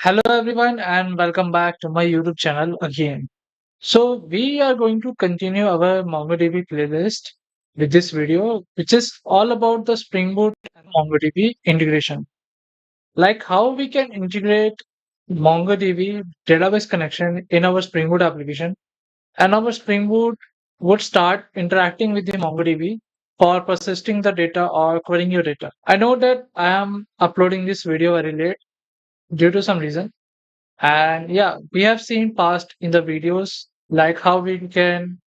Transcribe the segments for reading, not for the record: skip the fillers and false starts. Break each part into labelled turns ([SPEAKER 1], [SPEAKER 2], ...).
[SPEAKER 1] Hello everyone and welcome back to my YouTube channel again. So we are going to continue our MongoDB playlist with this video, which is all about the Spring Boot and MongoDB integration. Like how we can integrate MongoDB database connection in our Spring Boot application, and our Spring Boot would start interacting with the MongoDB for persisting the data or querying your data. I know that I am uploading this video very late due to some reason. And yeah, we have seen past in the videos like how we can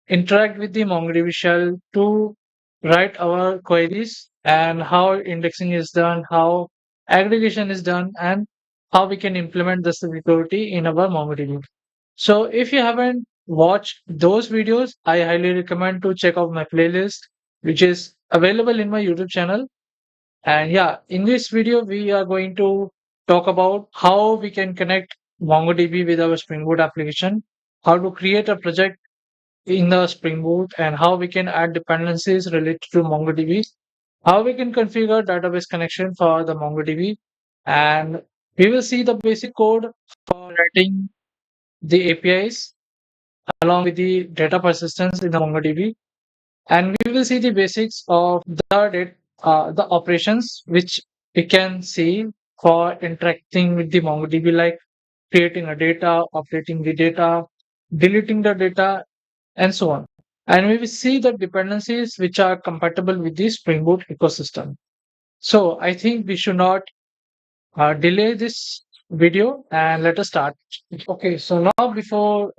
[SPEAKER 1] interact with the MongoDB shell to write our queries and how indexing is done, how aggregation is done, and how we can implement the security in our MongoDB. So if you haven't watched those videos, I highly recommend to check out my playlist, which is available in my YouTube channel. And yeah, in this video, we are going to talk about how we can connect MongoDB with our Spring Boot application, how to create a project in the Spring Boot, and how we can add dependencies related to MongoDB, how we can configure database connection for the MongoDB, and we will see the basic code for writing the APIs along with the data persistence in the MongoDB, and we will see the basics of the operations which we can see for interacting with the MongoDB, like creating a data, updating the data, deleting the data, and so on. And we will see the dependencies which are compatible with the Spring Boot ecosystem. So I think we should not delay this video and let us start. Okay, so now before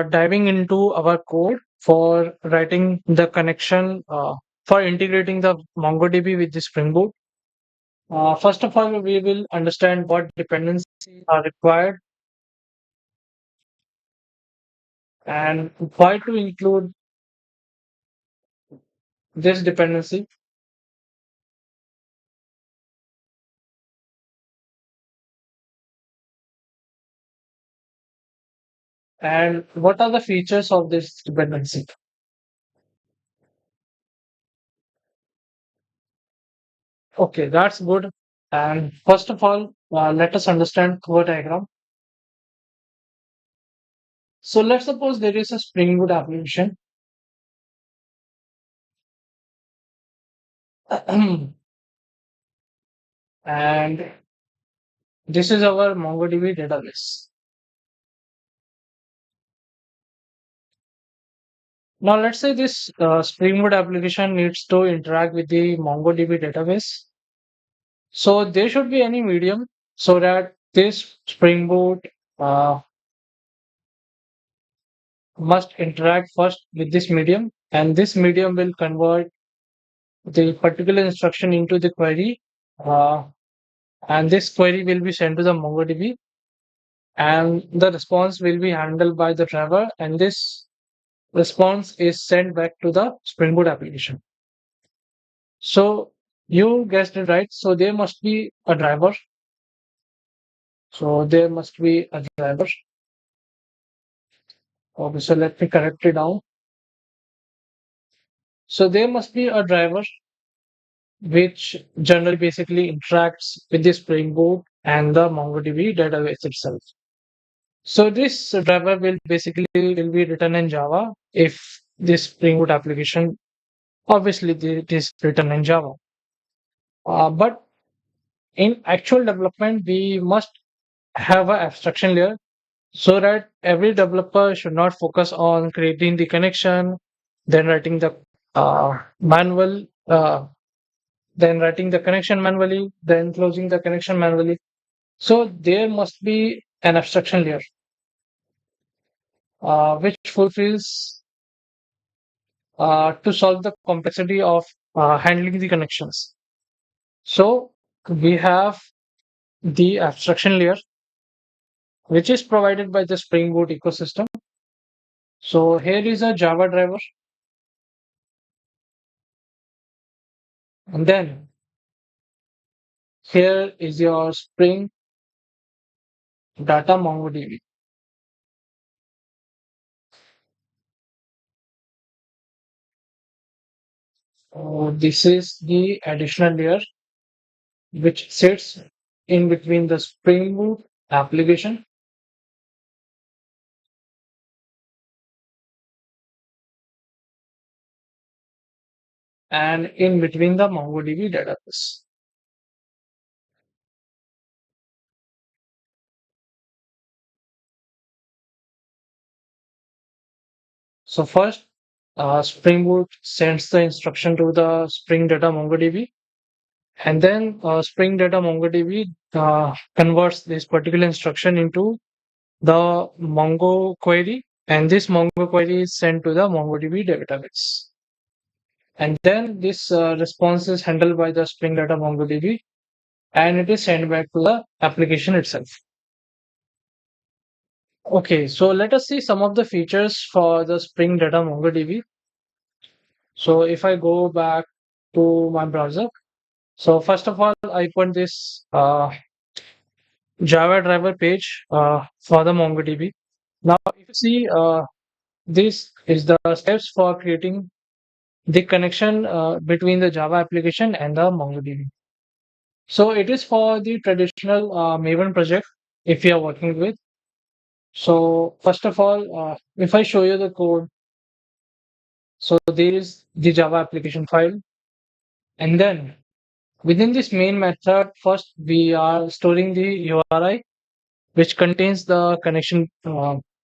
[SPEAKER 1] diving into our code for writing the connection for integrating the MongoDB with the Spring Boot, first of all, we will understand what dependencies are required and why to include this dependency, and what are the features of this dependency. Okay, that's good. And first of all, let us understand flow diagram. So let's suppose there is a Spring Boot application. And this is our MongoDB database. Now, let's say this Spring Boot application needs to interact with the MongoDB database. So there should be any medium so that this Spring Boot uh, must interact first with this medium, and this medium will convert the particular instruction into the query. Uh, and this query will be sent to the MongoDB, and the response will be handled by the driver, and this response is sent back to the Spring Boot application. So you guessed it right. So there must be a driver. So there must be a driver. Okay, so let me correct it down. So there must be a driver which generally basically interacts with the Spring Boot and the MongoDB database itself. So this driver will be written in Java if this Spring Boot application obviously it is written in Java. But in actual development, we must have an abstraction layer so that every developer should not focus on creating the connection, then writing the manual, then writing the connection manually, then closing the connection manually. So there must be an abstraction layer which fulfills to solve the complexity of handling the connections. So we have the abstraction layer which is provided by the Spring Boot ecosystem. So here is a Java driver, and then here is your Spring Data MongoDB. So this is the additional layer which sits in between the Spring Boot application, and in between the MongoDB database. So first, Spring Boot sends the instruction to the Spring Data MongoDB, and then Spring Data MongoDB converts this particular instruction into the Mongo query, and this Mongo query is sent to the MongoDB database. And then this response is handled by the Spring Data MongoDB, and it is sent back to the application itself. Okay, so let us see some of the features for the Spring Data MongoDB. So if I go back to my browser, so first of all, I open this Java driver page for the MongoDB. Now, if you see, this is the steps for creating the connection between the Java application and the MongoDB. So it is for the traditional Maven project if you are working with. So first of all, if I show you the code, so there is the Java application file, and then within this main method, first we are storing the URI, which contains the connection.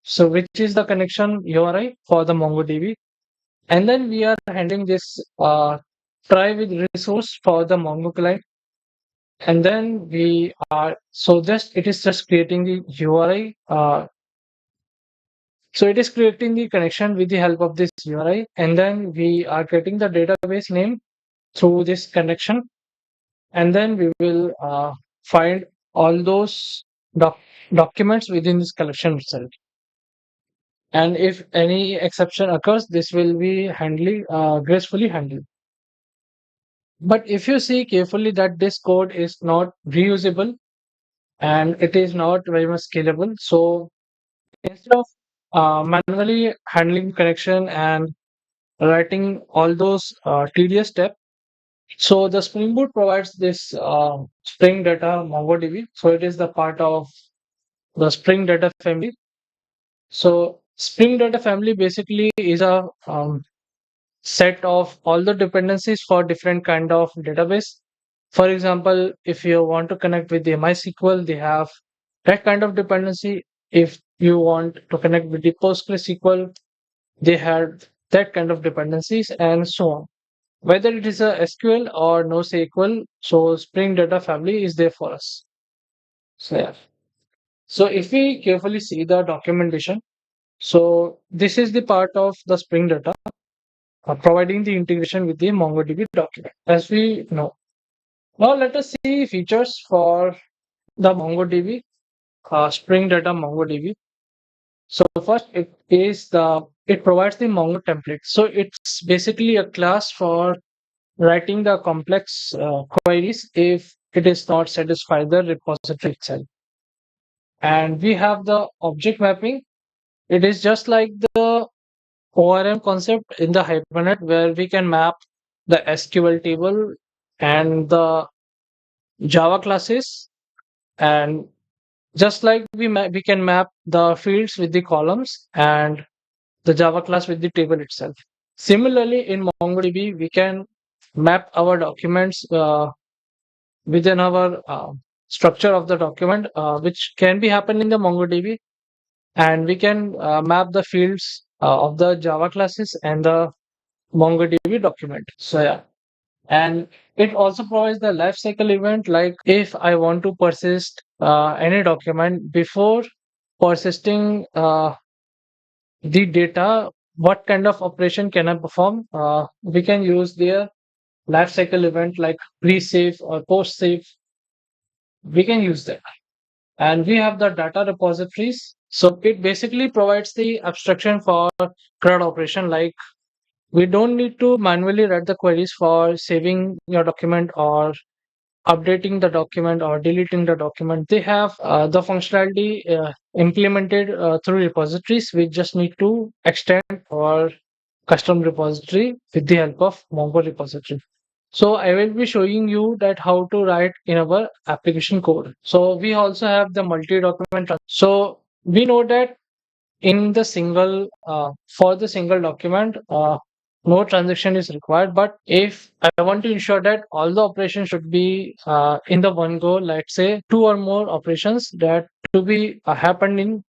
[SPEAKER 1] So which is the connection URI for the MongoDB, and then we are handling this try with resource for the Mongo client, and then we are so just it is just creating the URI. So it is creating the connection with the help of this URI, and then we are getting the database name through this connection, and then we will find all those documents within this collection itself. And if any exception occurs, this will be gracefully handled. But if you see carefully that this code is not reusable and it is not very much scalable, so instead of manually handling connection and writing all those tedious steps, so the Spring Boot provides this Spring Data MongoDB. So it is the part of the Spring Data family. So Spring Data family basically is a set of all the dependencies for different kind of database. For example, if you want to connect with the MySQL, they have that kind of dependency. If you want to connect with the PostgreSQL, they had that kind of dependencies, and so on. Whether it is a SQL or NoSQL, so Spring Data family is there for us. So yeah. So if we carefully see the documentation, so this is the part of the Spring Data providing the integration with the MongoDB document, as we know. Now let us see features for the MongoDB, Spring Data MongoDB. So first, it provides the Mongo template. So it's basically a class for writing the complex queries if it is not satisfy the repository itself. And we have the object mapping. It is just like the ORM concept in the Hypernet, where we can map the SQL table and the Java classes, and just like we can map the fields with the columns and the Java class with the table itself. Similarly, in MongoDB, we can map our documents within our structure of the document, which can be happen in the MongoDB, and we can map the fields of the Java classes and the MongoDB document. So yeah, and it also provides the lifecycle event. Like if I want to persist any document before persisting the data, what kind of operation can I perform? We can use their lifecycle event like pre-save or post-save. We can use that. And we have the data repositories. So it basically provides the abstraction for CRUD operation. Like we don't need to manually write the queries for saving your document or updating the document or deleting the document. They have the functionality implemented through repositories. We just need to extend our custom repository with the help of MongoRepository. So I will be showing you that how to write in our application code. So we also have the multi-document. So we know that in the single for the single document, no transaction is required. But if I want to ensure that all the operations should be in the one go, let's say two or more operations that to be happen in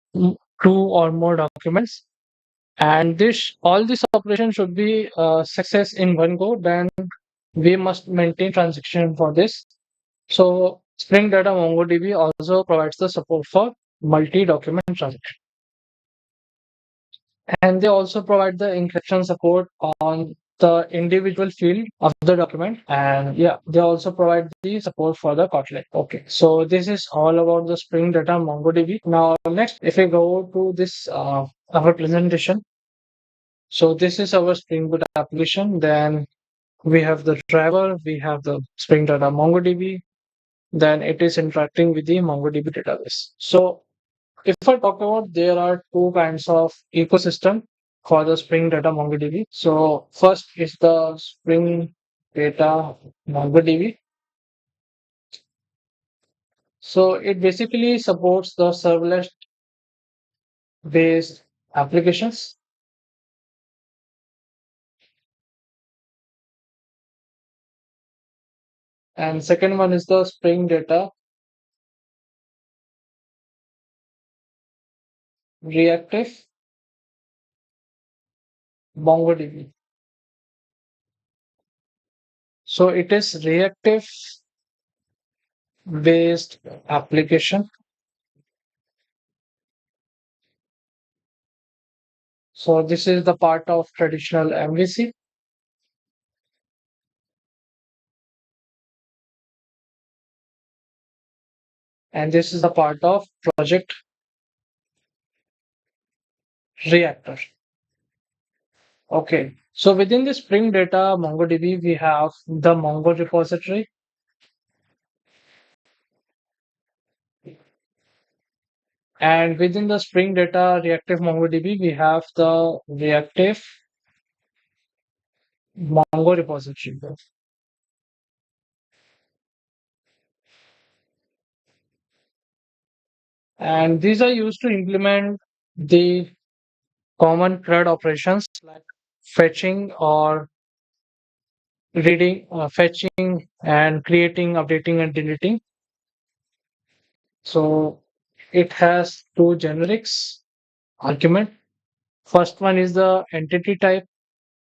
[SPEAKER 1] two or more documents, and this all this operation should be success in one go, then we must maintain transaction for this. So Spring Data MongoDB also provides the support for multi-document transaction. And they also provide the encryption support on the individual field of the document. And yeah, they also provide the support for the Kotlin. Okay, so this is all about the Spring Data MongoDB. Now, next, if we go to this our presentation, so this is our Spring Boot application. Then we have the driver, we have the Spring Data MongoDB. Then it is interacting with the MongoDB database. So if I talk about, there are two kinds of ecosystem for the Spring Data MongoDB. So first is the Spring Data MongoDB. So it basically supports the serverless based applications. And second one is the Spring Data Reactive MongoDB. So it is reactive based application. So this is the part of traditional MVC, and this is the part of project reactor. Okay. So within the Spring Data MongoDB, we have the Mongo repository, and within the Spring Data Reactive MongoDB, we have the Reactive Mongo repository. And these are used to implement the common CRUD operations like fetching or reading, fetching and creating, updating and deleting. So it has two generics argument. First one is the entity type,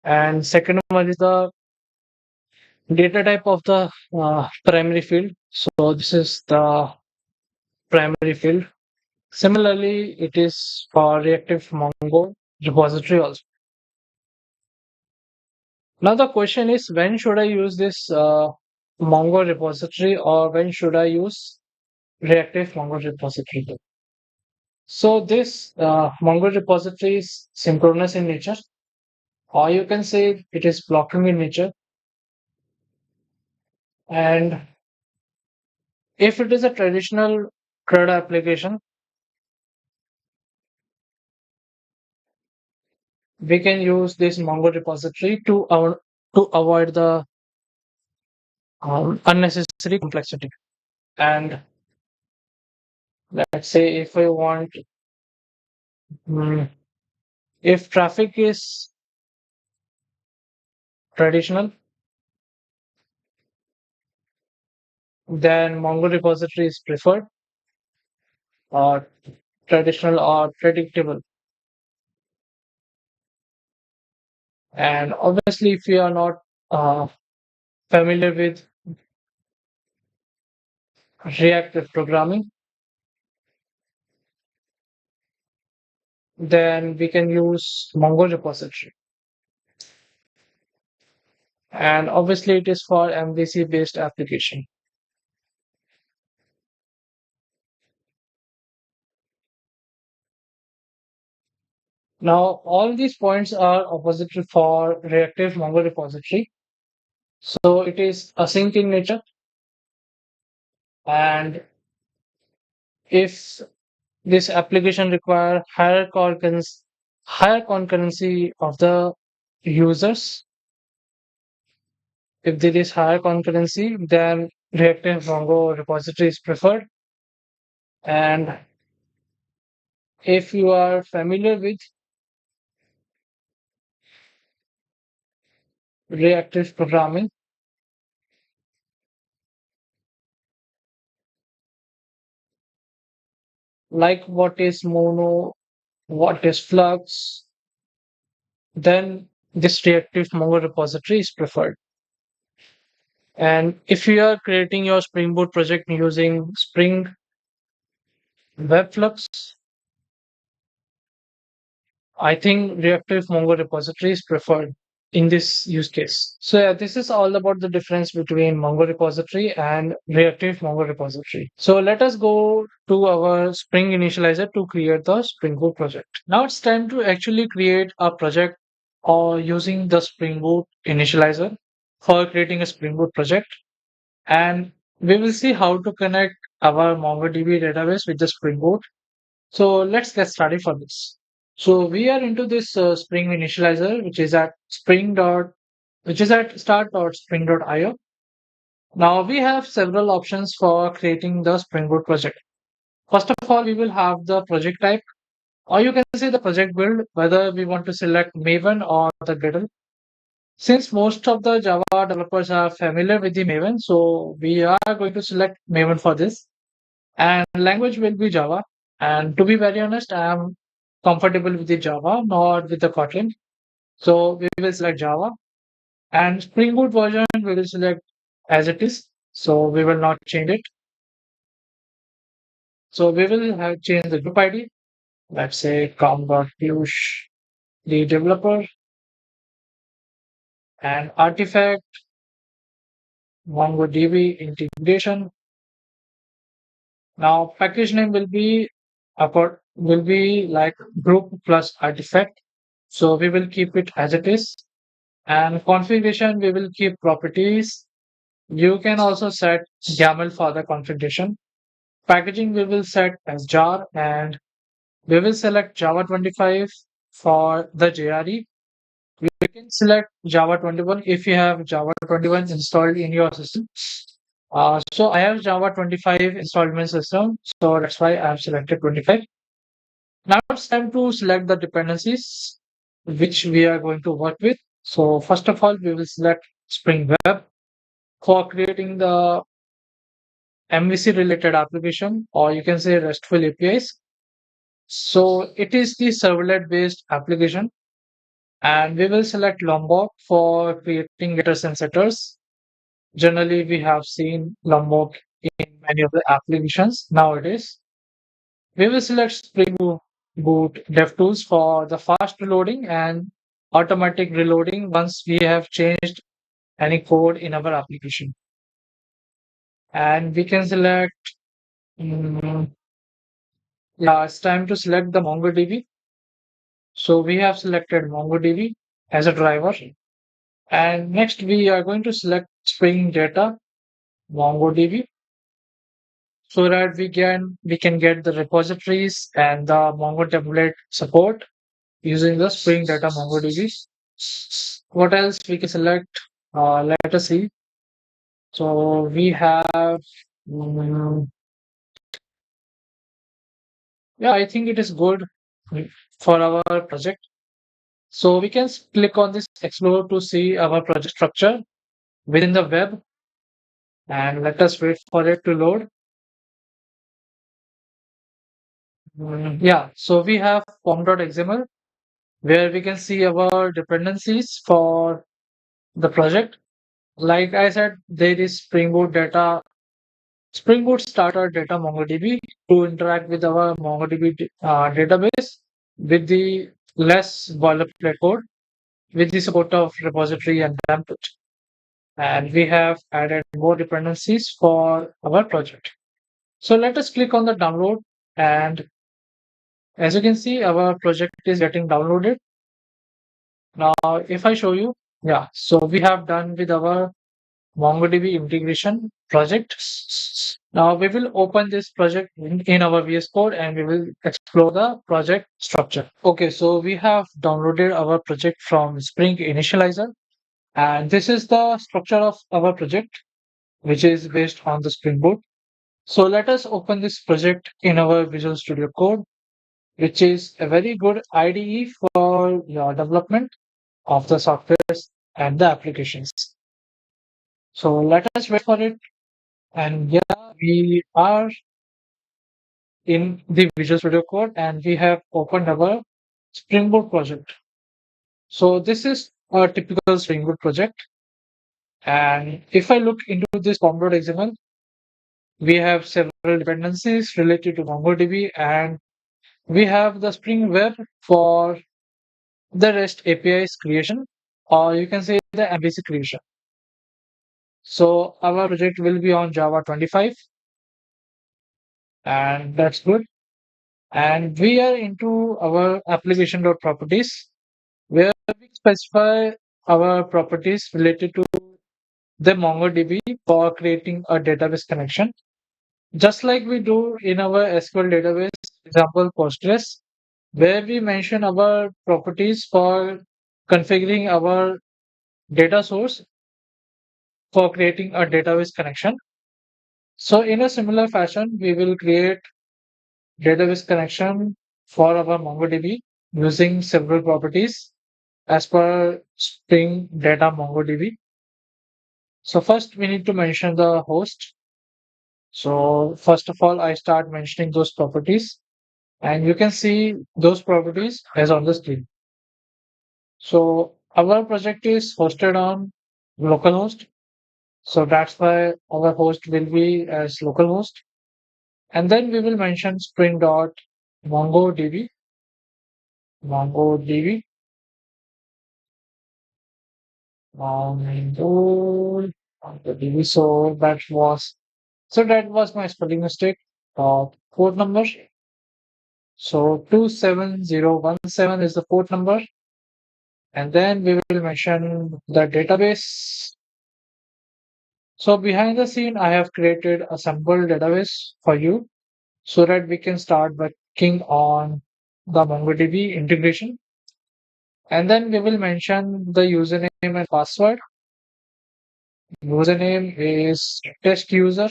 [SPEAKER 1] and second one is the data type of the primary field. So this is the primary field. Similarly, it is for reactive Mongo repository also. Now the question is, when should I use this Mongo repository, or when should I use reactive Mongo repository? So this Mongo repository is synchronous in nature, or you can say it is blocking in nature. And if it is a traditional CRUD application, we can use this Mongo repository to avoid the unnecessary complexity. And let's say if I want, mm, if traffic is traditional, then Mongo repository is preferred, or traditional or predictable. And obviously, if you are not uh, familiar with reactive programming, then we can use Mongo repository. And obviously, it is for MVC based application. Now, all these points are opposite for reactive Mongo repository. So it is async in nature. And if this application require higher concurrency of the users, If there is higher concurrency, then reactive Mongo repository is preferred. And if you are familiar with reactive programming, like what is Mono, what is Flux, then this reactive Mongo repository is preferred. And if you are creating your Spring Boot project using Spring Webflux, I think reactive Mongo repository is preferred in this use case. So yeah, this is all about the difference between Mongo repository and reactive Mongo repository. So let us go to our Spring initializer to create the Spring Boot project. Now it's time to actually create a project or using the Spring Boot initializer for creating a Spring Boot project. And we will see how to connect our MongoDB database with the Spring Boot. So let's get started for this. So we are into this Spring initializer, which is at start.spring.io. Now we have several options for creating the Spring Boot project. First of all, we will have the project type, or you can say the project build, whether we want to select Maven or the Gradle. Since most of the Java developers are familiar with the Maven, so we are going to select Maven for this. And language will be Java. And to be very honest, I am comfortable with the Java, not with the Kotlin. So we will select Java. And Spring Boot version we will select as it is. So we will not change it. So we will have changed the group ID. Let's say com.piyush, the developer, and artifact, MongoDB integration. Now package name will be like group plus artifact. So we will keep it as it is. And configuration, we will keep properties. You can also set YAML for the configuration. Packaging, we will set as jar, and we will select Java 25 for the JRE. We can select Java 21 if you have Java 21 installed in your system. So I have Java 25 installed in my system, so that's why I have selected 25. Now it's time to select the dependencies which we are going to work with. So first of all, we will select Spring Web for creating the MVC related application, or you can say RESTful APIs. So it is the servlet based application, and we will select Lombok for creating getters and setters. Generally, we have seen Lombok in many of the applications nowadays. We will select Spring Boot DevTools for the fast reloading and automatic reloading once we have changed any code in our application. And we can select, mm, yeah, it's time to select the MongoDB. So we have selected MongoDB as a driver. And next we are going to select Spring Data MongoDB so that we can get the repositories and the Mongo template support using the Spring Data MongoDB. What else we can select? Let us see. So we have, mm, yeah, I think it is good for our project. So we can click on this explore to see our project structure within the web, and let us wait for it to load. Yeah, so we have form.xml where we can see our dependencies for the project. Like I said, there is Spring Boot starter data MongoDB to interact with our MongoDB database with the less boilerplate code with the support of repository and template. And we have added more dependencies for our project. So let us click on the download, and as you can see, our project is getting downloaded. Now, if I show you, yeah, so we have done with our MongoDB integration project. Now we will open this project in our VS Code and we will explore the project structure. Okay, so we have downloaded our project from Spring Initializer. And this is the structure of our project, which is based on the Spring Boot. So let us open this project in our Visual Studio Code, which is a very good IDE for your development of the softwares and the applications. So let us wait for it. And yeah, we are in the Visual Studio Code and we have opened our Spring Boot project. So this is a typical Spring Boot project. And if I look into this pom.xml, we have several dependencies related to MongoDB and we have the Spring Web for the REST APIs creation, or you can say the MVC creation. So our project will be on Java 25, and that's good. And we are into our application.properties, where we specify our properties related to the MongoDB for creating a database connection. Just like we do in our SQL database, example Postgres, where we mention our properties for configuring our data source for creating a database connection. So in a similar fashion, we will create database connection for our MongoDB using several properties as per Spring Data MongoDB. So first we need to mention the host. So first of all, I start mentioning those properties and you can see those properties as on the screen. So our project is hosted on localhost. So that's why our host will be as localhost. And then we will mention spring.mongodb, MongoDB, MongoDB. So that was my spelling mistake. Port number. So 27017 is the port number. And then we will mention the database. So behind the scene, I have created a sample database for you so that we can start working on the MongoDB integration. And then we will mention the username and password. Username is test user,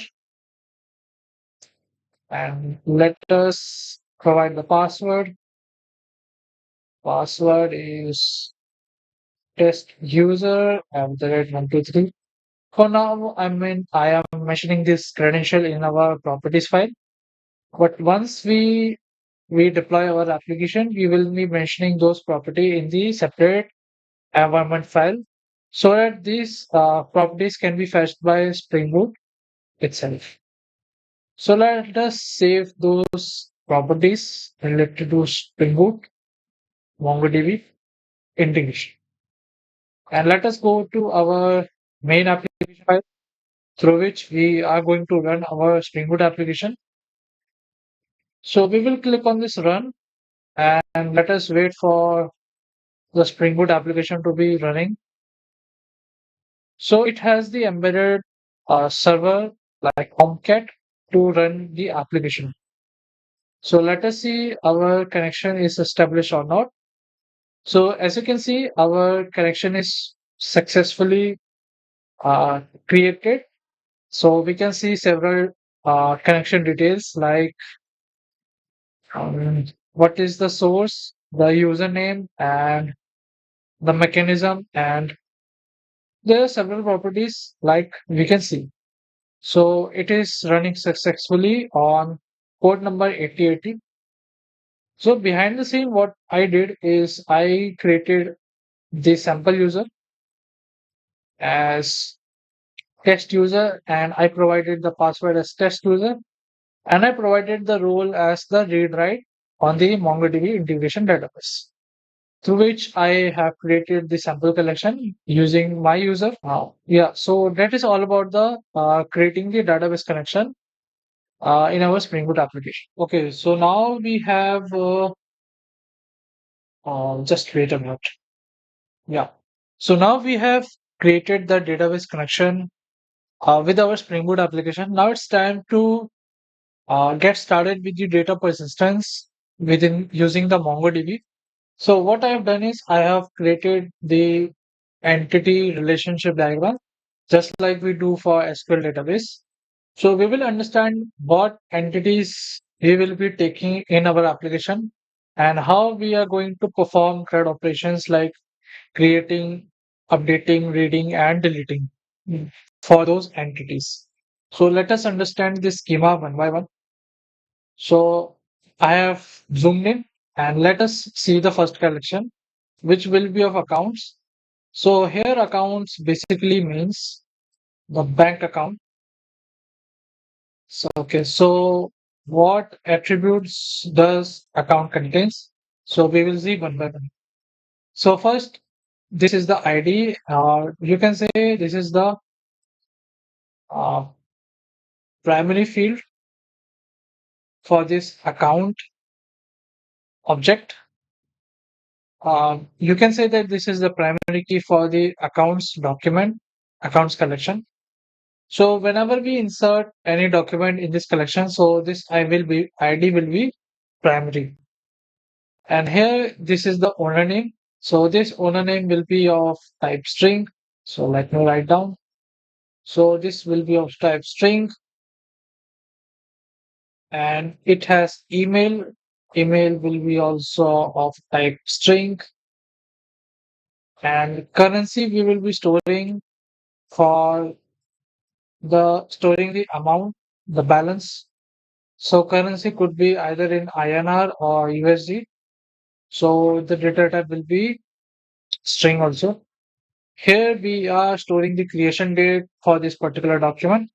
[SPEAKER 1] and let us provide the password. Password is test user and the rate 123. For now, I am mentioning this credential in our properties file. But once we deploy our application, we will be mentioning those property in the separate environment file so that these properties can be fetched by Spring Boot itself. So let us save those properties related to Spring Boot, MongoDB integration. And let us go to our main application file through which we are going to run our Spring Boot application. So we will click on this run and let us wait for the Spring Boot application to be running. So it has the embedded server like Tomcat to run the application. So let us see our connection is established or not. So as you can see, our connection is successfully created. So we can see several connection details like what is the source, the username, and the mechanism, and there are several properties like we can see. So it is running successfully on port number 8080. So behind the scene, what I did is I created the sample user as test user and I provided the password as test user and I provided the role as the read write on the MongoDB integration database through which I have created the sample collection using my user. Yeah, so that is all about the creating the database connection in our Spring Boot application. Okay, so now we have just wait a minute. Yeah, so now we have created the database connection with our Spring Boot application. Now it's time to get started with the data persistence within using the MongoDB. So what I have done is I have created the entity relationship diagram, just like we do for SQL database. So we will understand what entities we will be taking in our application and how we are going to perform CRUD operations like creating, updating, reading, and deleting for those entities. So let us understand this schema one by one. So I have zoomed in and let us see the first collection, which will be of accounts. So here accounts basically means the bank account. So okay, so what attributes does account contains? So we will see one by one. So first, this is the ID, or you can say this is the uh, primary field for this account object. You can say that this is the primary key for the accounts document, accounts collection. So whenever we insert any document in this collection, so this ID will be primary. And here this is the owner name. So this owner name will be of type string. So let me write down. So this will be of type string and it has email. Email will be also of type string and currency we will be for storing the amount, the balance. So currency could be either in INR or USD. So the data type will be string also. Here we are storing the creation date for this particular document.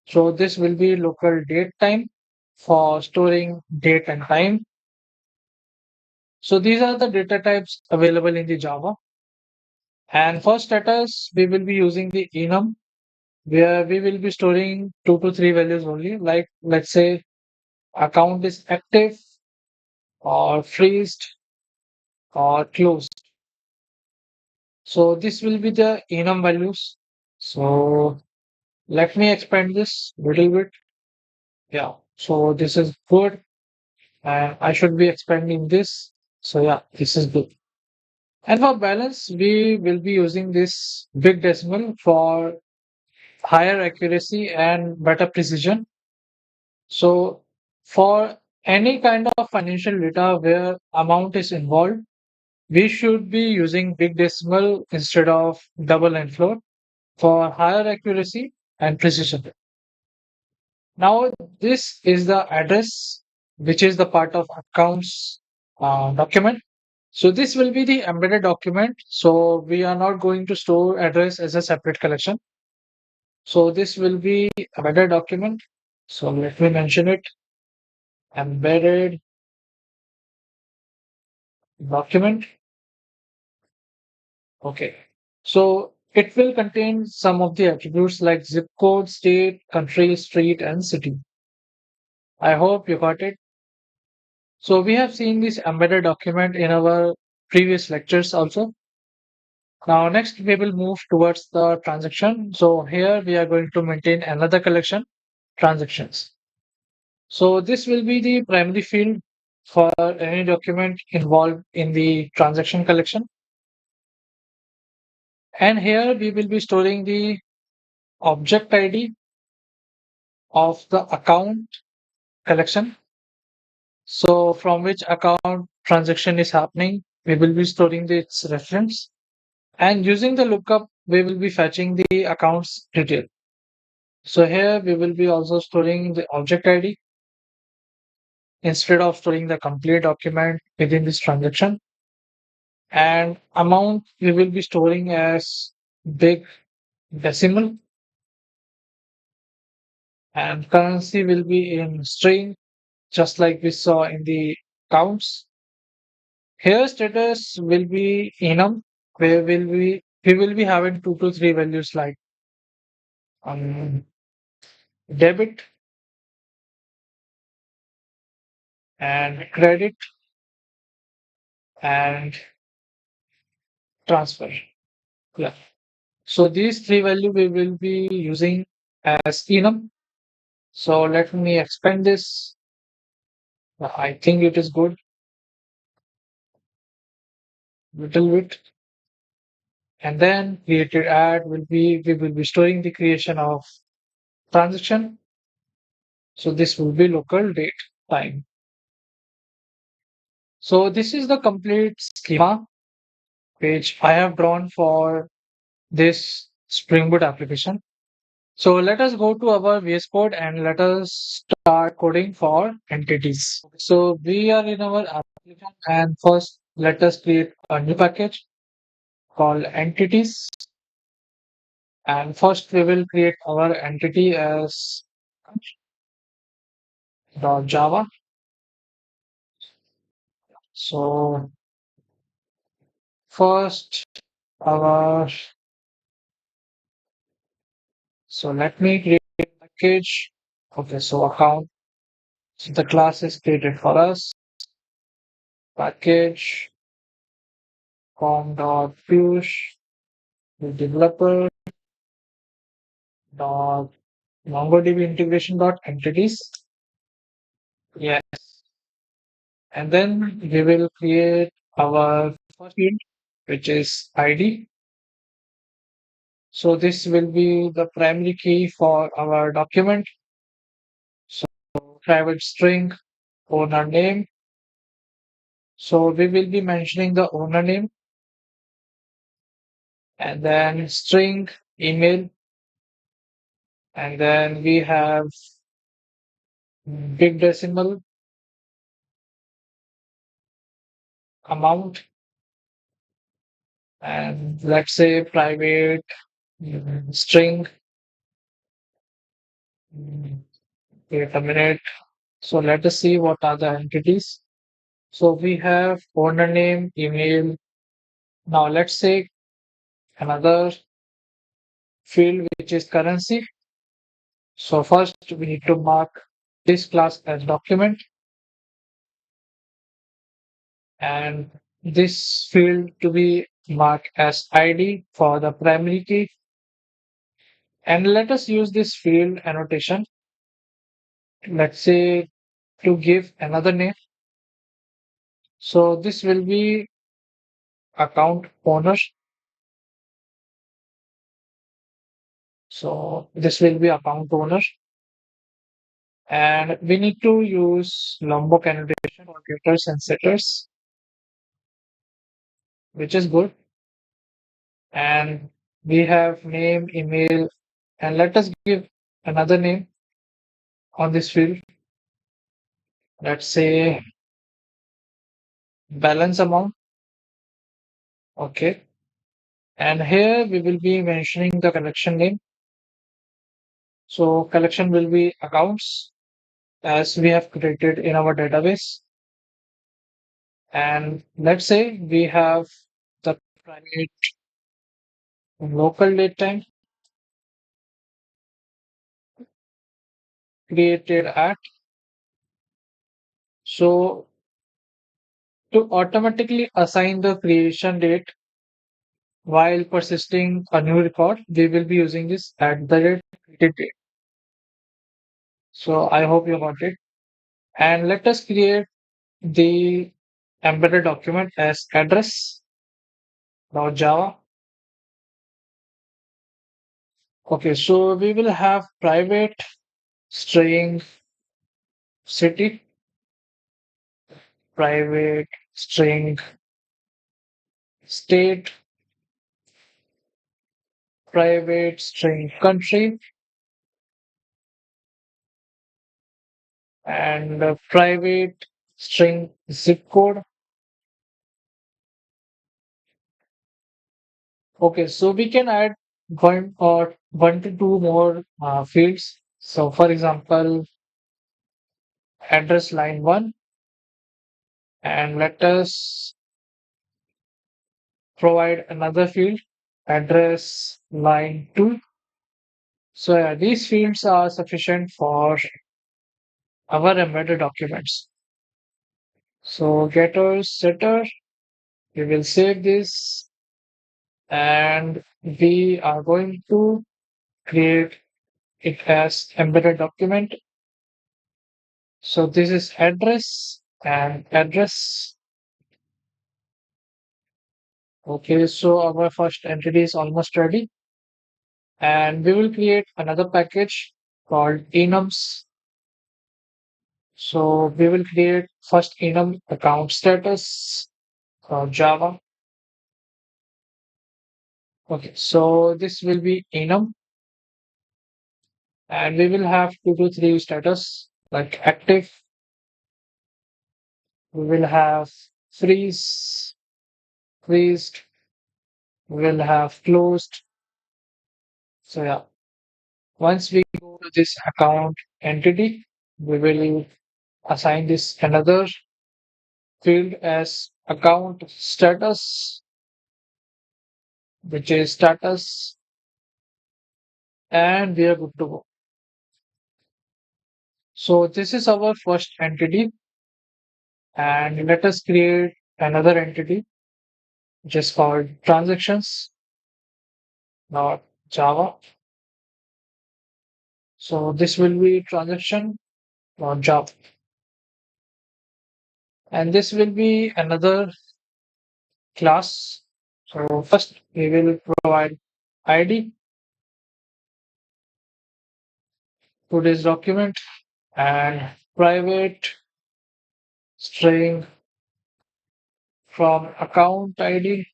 [SPEAKER 1] So this will be local date time for storing date and time. So these are the data types available in the Java. And for status, we will be using the enum where we will be storing 2 to 3 values only. Like let's say account is active or freezed or closed. So this will be the enum values. So let me expand this a little bit. Yeah. So this is good. And I should be expanding this. So yeah, this is good. And for balance, we will be using this big decimal for higher accuracy and better precision. So for any kind of financial data where amount is involved, we should be using big decimal instead of double and float for higher accuracy and precision. Now, this is the address, which is the part of accounts document. So this will be the embedded document. So we are not going to store address as a separate collection. So this will be embedded document. So let me mention it. Embedded document. Okay. So it will contain some of the attributes like zip code, state, country, street, and city. I hope you got it. So we have seen this embedded document in our previous lectures also. Now next we will move towards the transaction. So here we are going to maintain another collection, transactions. So this will be the primary field for any document involved in the transaction collection. And here we will be storing the object ID of the account collection. So from which account transaction is happening, we will be storing its reference. And using the lookup, we will be fetching the accounts detail. So here we will be also storing the object ID instead of storing the complete document within this transaction. And amount we will be storing as big decimal and currency will be in string, just like we saw in the counts. Here status will be enum, where we will be having 2 to 3 values like um, debit and credit and transfer. Yeah. So these 3 values we will be using as enum. So let me expand this. I think it is good. Little bit. And then created add will be, we will be storing the creation of transaction. So this will be local date time. So this is the complete schema which I have drawn for this Spring Boot application. So let us go to our VS Code and let us start coding for entities. So we are in our application and first let us create a new package called entities. And first we will create our entity as .java. So first our, so let me create a package. Okay, so account. So the class is created for us. Package com.piyush, the developer dot MongoDB integration dot entities. Yes. And then we will create our first field, which is ID. So this will be the primary key for our document. So private string, owner name. So we will be mentioning the owner name and then string, email, and then we have big decimal amount and let's say private string. mm, Wait a minute. So let us see what are the entities. So we have owner name, email. Now let's say another field which is currency. So first we need to mark this class as document and this field to be marked as ID for the primary key. And let us use this field annotation. Let's say to give another name. So this will be account owner. So this will be account owner. And we need to use Lombok annotation for getters and setters, which is good. And we have name, email, and let us give another name on this field. Let's say balance amount. Okay. And here we will be mentioning the collection name. So collection will be accounts as we have created in our database. And let's say we have the private local date time created at. So to automatically assign the creation date while persisting a new record, we will be using this at the rate created date. So I hope you got it. And let us create the embedded document as address.java. Okay, so we will have private string city, private string state, private string country, and private string zip code. Okay, so we can add one or one to two more fields. So, for example, address line one, and let us provide another field, address line two. So, yeah, these fields are sufficient for our embedded documents. So, getter, setter, we will save this and we are going to create it as embedded document. So this is address and address. Okay, so our first entity is almost ready, and we will create another package called enums. So we will create first enum account status Java. Okay, so this will be enum, and we will have 2 to 3 status like active. We will have freeze, freezed. We will have closed. So yeah, once we go to this account entity, we will assign this another field as account status, which is status, and we are good to go. So this is our first entity, and let us create another entity which is called transactions, not Java. So this will be transaction, not Java, and this will be another class. So first we will provide ID to this document and private string from account ID,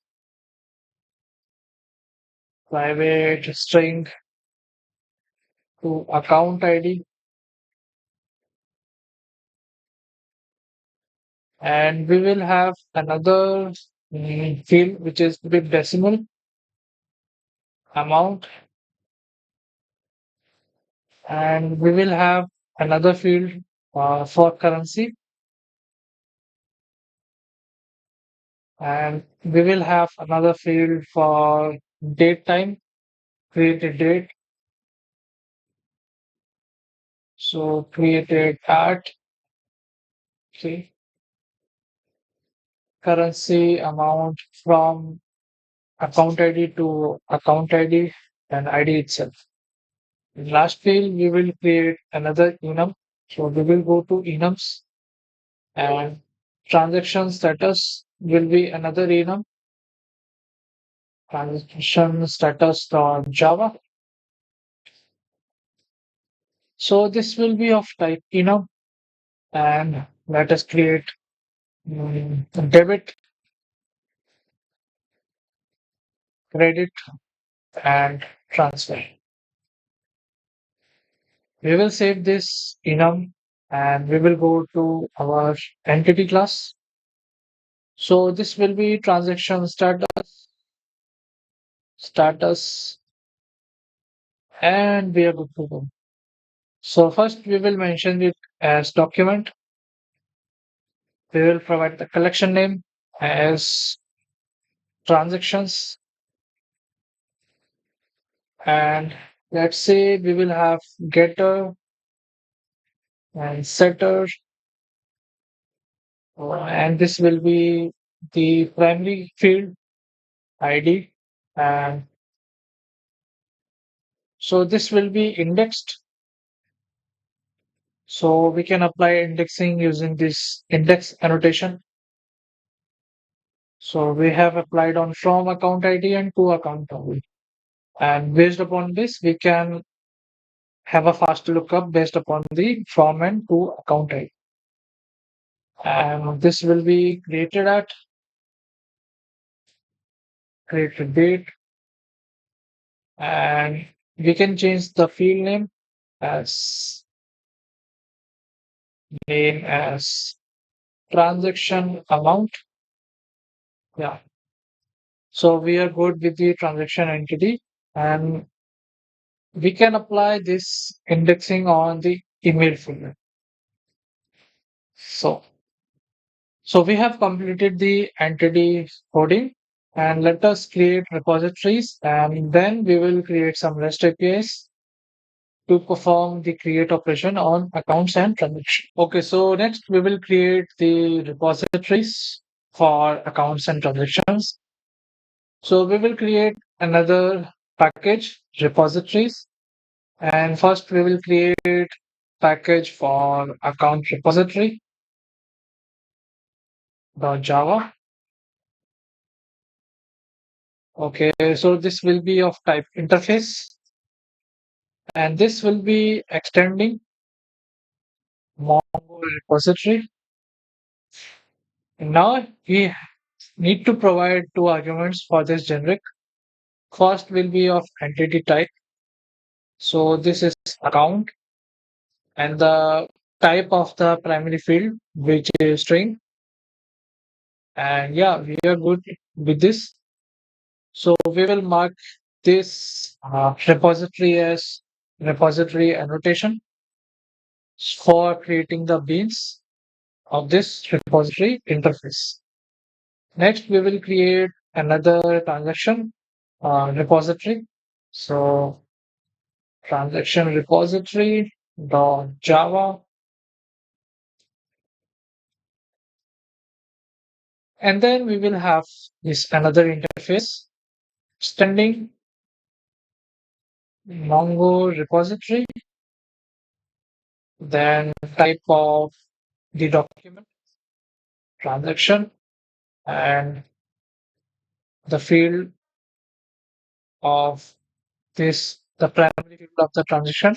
[SPEAKER 1] private string to account ID, and we will have another field which is with decimal amount, and we will have another field for currency, and we will have another field for date time, created date. So created at see, currency amount from account ID to account ID and ID itself. In last field, we will create another enum. So we will go to enums and transaction status will be another enum. Transaction status dot Java. So this will be of type enum, and let us create debit, credit, and transfer. We will save this enum and we will go to our entity class. So this will be transaction status, and we are good to go. So first we will mention it as document. We will provide the collection name as transactions, and let's say we will have getter and setter, and this will be the primary field ID, and so this will be indexed. So we can apply indexing using this index annotation. So we have applied on from account ID and to account ID. And based upon this, we can have a fast lookup based upon the from and to account ID. And this will be created at created date, and we can change the field as name as transaction amount. Yeah. So we are good with the transaction entity, and we can apply this indexing on the email folder. So we have completed the entity coding, and let us create repositories, and then we will create some REST APIs to perform the create operation on accounts and transactions. Okay, so next we will create the repositories for accounts and transactions. So we will create another package repositories, and first we will create package for account repository Java. Okay, so this will be of type interface, and this will be extending Mongo repository. Now we need to provide two arguments for this generic. First will be of entity type. So this is account, and the type of the primary field, which is string. And yeah, we are good with this. So we will mark this repository as repository annotation for creating the beans of this repository interface. Next, we will create another transaction repository. So transaction repository dot Java, and then we will have this another interface extending Mongo repository, then type of the document transaction, and the field of this the primary field of the transaction.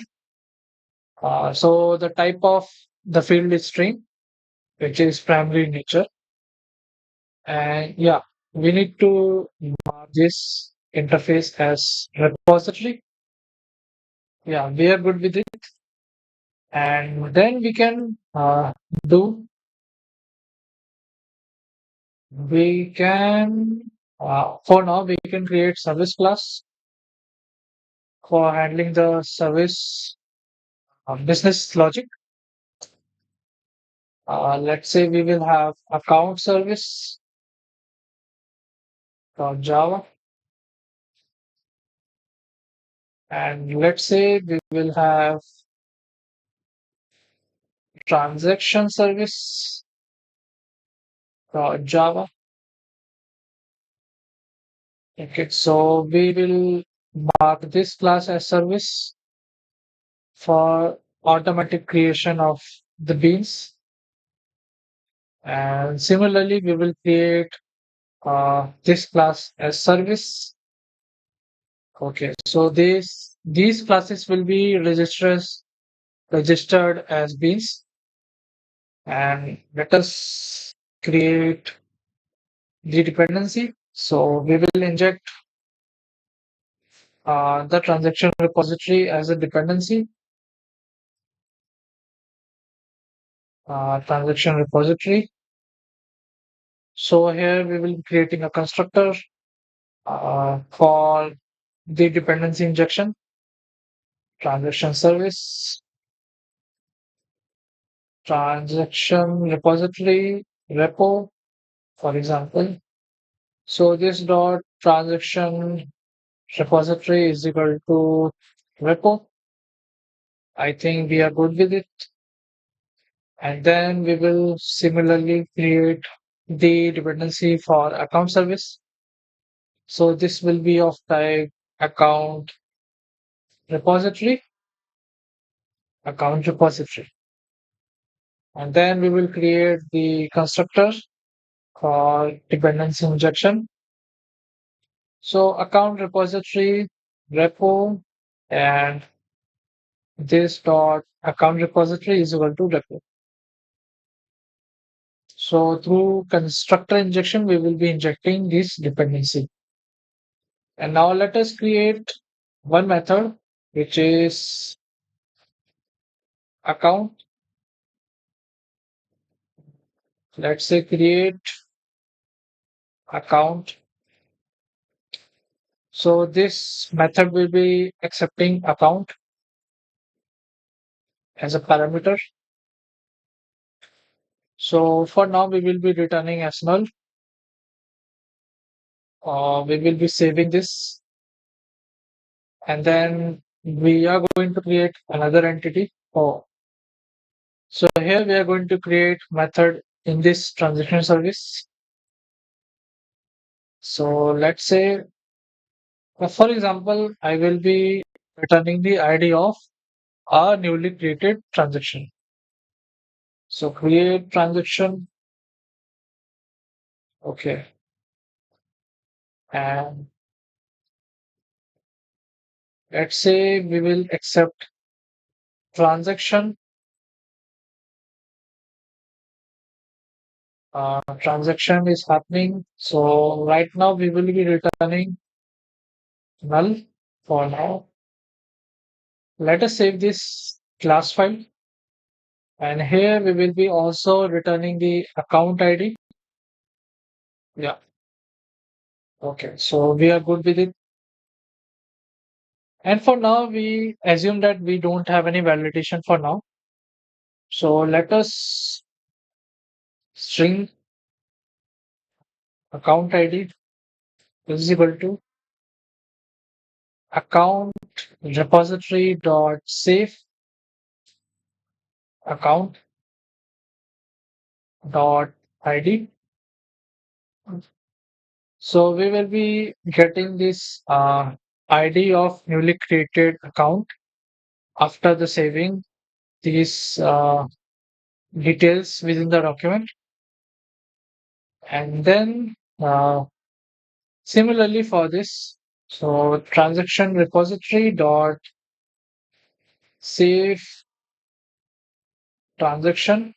[SPEAKER 1] So the type of the field is string, which is primary in nature. And yeah, we need to mark this interface as repository. Yeah, we are good with it. And then we can do, we can, for now, we can create service class for handling the service business logic. Let's say we will have account service dot Java, and let's say we will have transaction service dot Java. Okay, so we will mark this class as service for automatic creation of the beans. And similarly, we will create this class as service. Okay, so these classes will be registered as beans. And let us create the dependency. So we will inject the transaction repository as a dependency. Transaction repository. So here we will be creating a constructor for the dependency injection, transaction service, transaction repository, repo, for example. So this dot transaction repository is equal to repo. I think we are good with it. And then we will similarly create the dependency for account service. So this will be of type account repository, account repository. And then we will create the constructor for dependency injection. So account repository, repo, and this dot account repository is equal to repo. So through constructor injection, we will be injecting this dependency. And now let us create one method, which is account. Let's say create account. So this method will be accepting account as a parameter. So for now, we will be returning as null. We will be saving this, and then we are going to create another entity. So here we are going to create method in this transaction service. So let's say, for example, I will be returning the ID of a newly created transaction. So create transaction. Okay. And Let's say we will accept transaction. Transaction is happening. So right now we will be returning null for now. Let us save this class file. And here we will be also returning the account ID. Yeah. Okay. So we are good with it. And for now, we assume that we don't have any validation for now. So let us string account ID is equal to account repository dot save account dot ID. So we will be getting this ID of newly created account after the saving these details within the document. And then similarly for this, so transaction repository dot save transaction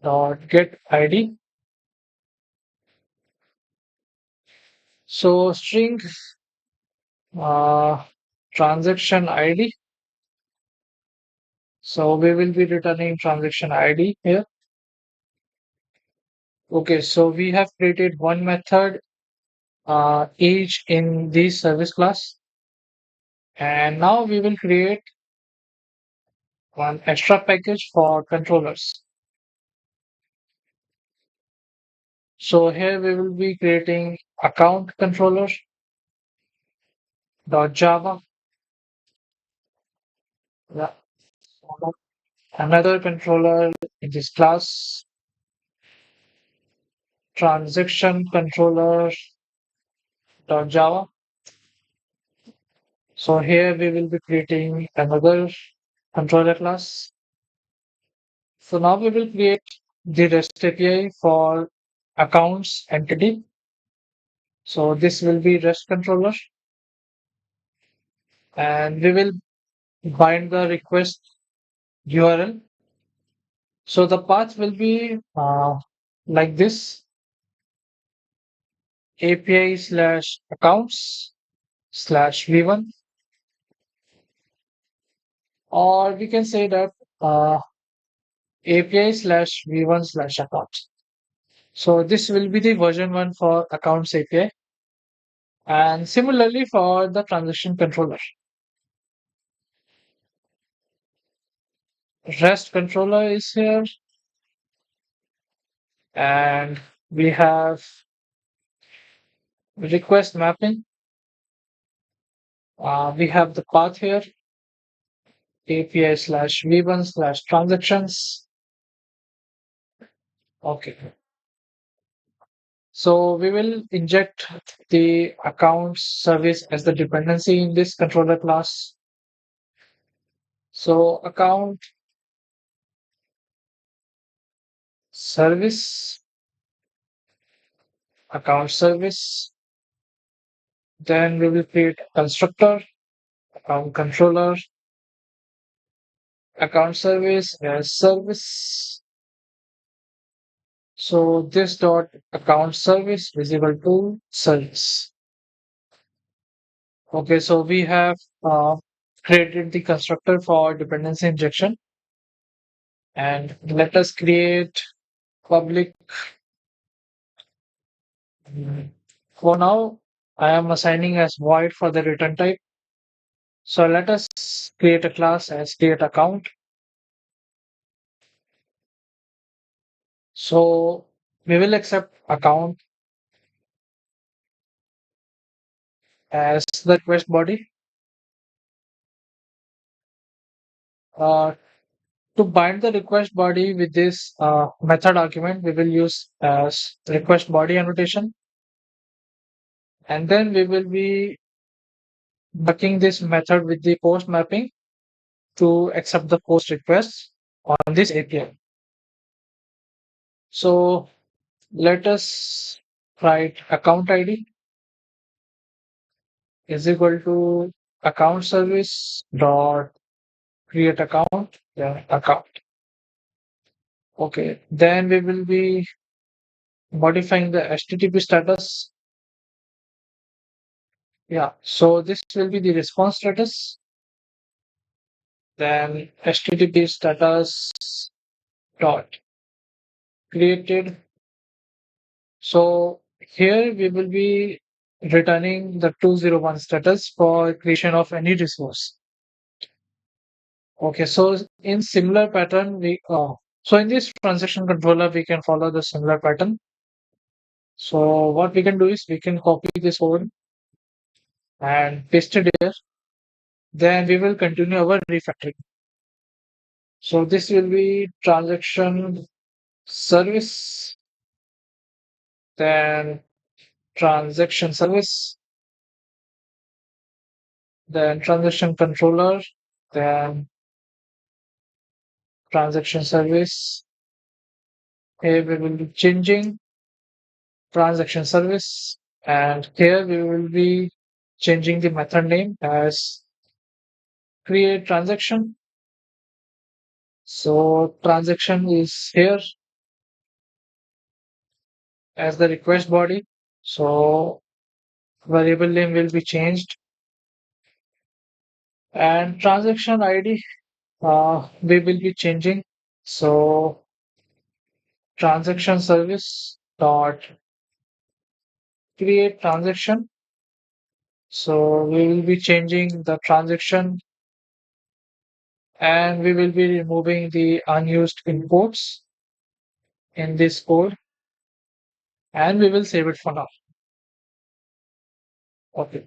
[SPEAKER 1] dot get ID. So string uh, transaction ID. So we will be returning transaction ID here. Okay, so we have created one method each in this service class, and now we will create one extra package for controllers. So here we will be creating account controller dot Java. Yeah. Another controller in this class, transaction controller dot Java. So here we will be creating another controller class. So now we will create the REST API for accounts entity. So this will be REST controller, and we will bind the request URL. So the path will be like this: API slash accounts slash v1, or we can say that API slash v1 slash accounts. So this will be the version 1 for accounts API, and similarly for the transaction controller. REST controller is here, and we have request mapping. We have the path here: API slash v1 slash transactions. Okay. So we will inject the account service as the dependency in this controller class. So account service, account service. Then we will create a constructor, account controller, account service as service. So this dot account service is equal to service. Okay, so we have created the constructor for dependency injection, and let us create public. For now, I am assigning as void for the return type. So let us create a class as create account. So we will accept account as the request body. Uh, to bind the request body with this method argument, we will use as request body annotation. And then we will be bucking this method with the post mapping to accept the post requests on this API. So let us write account ID is equal to account service dot create account, then account. Okay, then we will be modifying the HTTP status. Yeah, so this will be the response status. Then HTTP status dot created. So here we will be returning the 201 status for creation of any resource. Okay, so in similar pattern, so in this transaction controller, we can follow the similar pattern. So what we can do is we can copy this code and paste it here. Then we will continue our refactoring. So this will be transaction service, then transaction service, then transaction controller, then transaction service. Here we will be changing transaction service, and here we will be changing the method name as create transaction. So transaction is here as the request body. So variable name will be changed, and transaction ID we will be changing. So transaction service dot create transaction. So we will be changing the transaction, and we will be removing the unused imports in this code, and we will save it for now. Okay.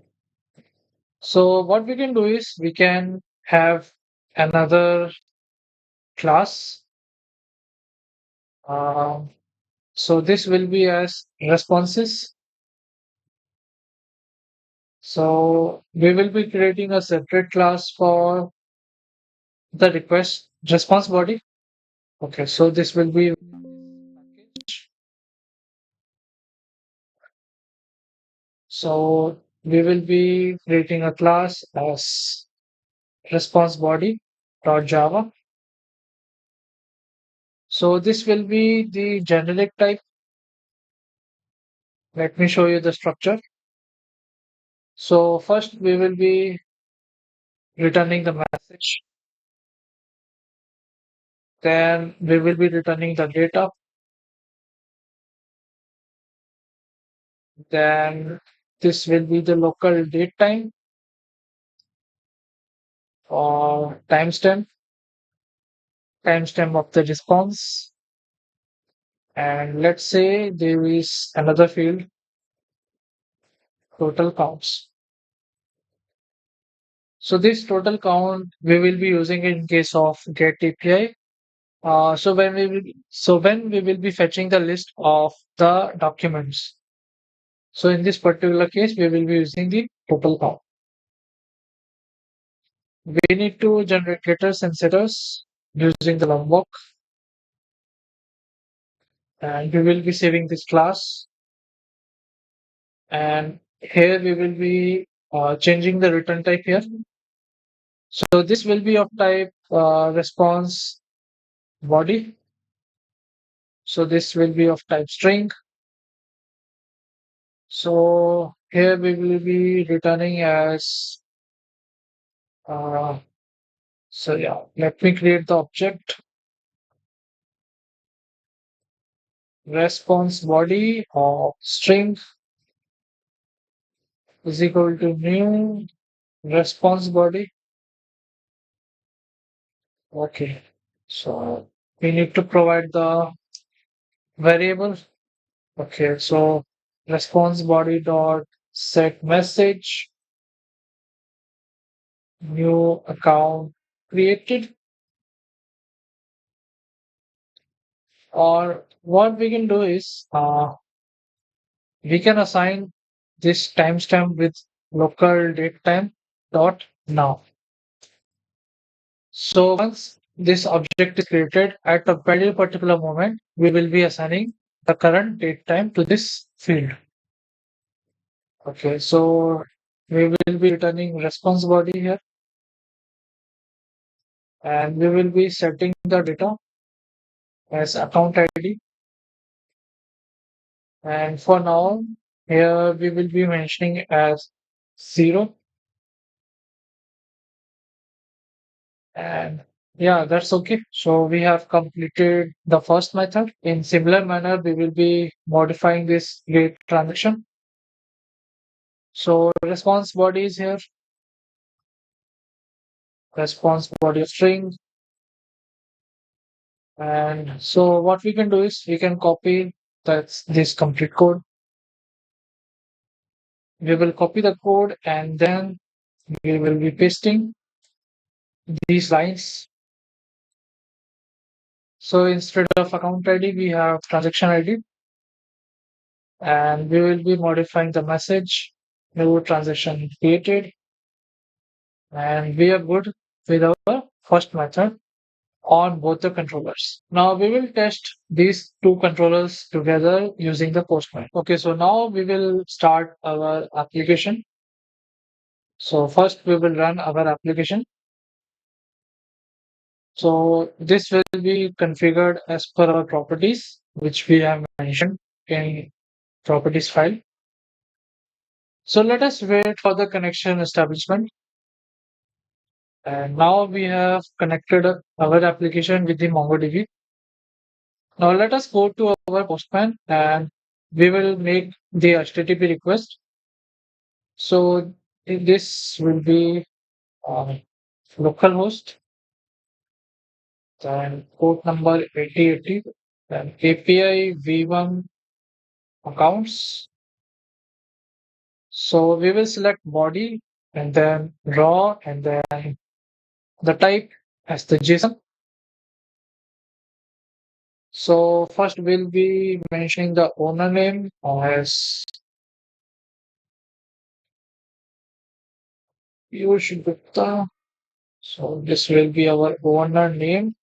[SPEAKER 1] So what we can do is we can have another class. Um, so this will be as responses. So we will be creating a separate class for the request response body. Okay, so this will be package. So we will be creating a class as response body dot java. So this will be the generic type. Let me show you the structure. So first we will be returning the message. Then we will be returning the data. Then this will be the local date time or timestamp of the response. And let's say there is another field, total counts. So this total count we will be using in case of get API. When we will be fetching the list of the documents. So in this particular case, we will be using the total count. We need to generate getters and setters using the lombok, and we will be saving this class. And here we will be changing the return type here. So this will be of type response body. So this will be of type string. So here we will be returning as so yeah, let me create the object response body of string is equal to new response body. Okay, so we need to provide the variable. Okay, so response body dot set message new account created. Or what we can do is we can assign this timestamp with local datetime dot now. So once this object is created at a very particular moment, we will be assigning the current date time to this field. Okay, so we will be returning response body here, and we will be setting the data as account ID. And for now, here we will be mentioning as 0. And yeah, that's okay. So we have completed the first method. In similar manner, we will be modifying this get transaction. So response body is here, response body of string. And so what we can do is we can copy this complete code. We will copy the code and then we will be pasting these lines. So instead of account ID, we have transaction ID, and we will be modifying the message, new transaction created, and we are good with our first method on both the controllers. Now we will test these two controllers together using the Postman. Okay, so now we will start our application. So first we will run our application. So this will be configured as per our properties, which we have mentioned in properties file. So let us wait for the connection establishment. And now we have connected our application with the MongoDB. Now let us go to our Postman and we will make the HTTP request. So this will be uh, localhost, then port number 8080, then API v1 accounts. So we will select body and then raw and then the type as the JSON. So first we'll be mentioning the owner name as Piyush Gupta. So this will be our owner name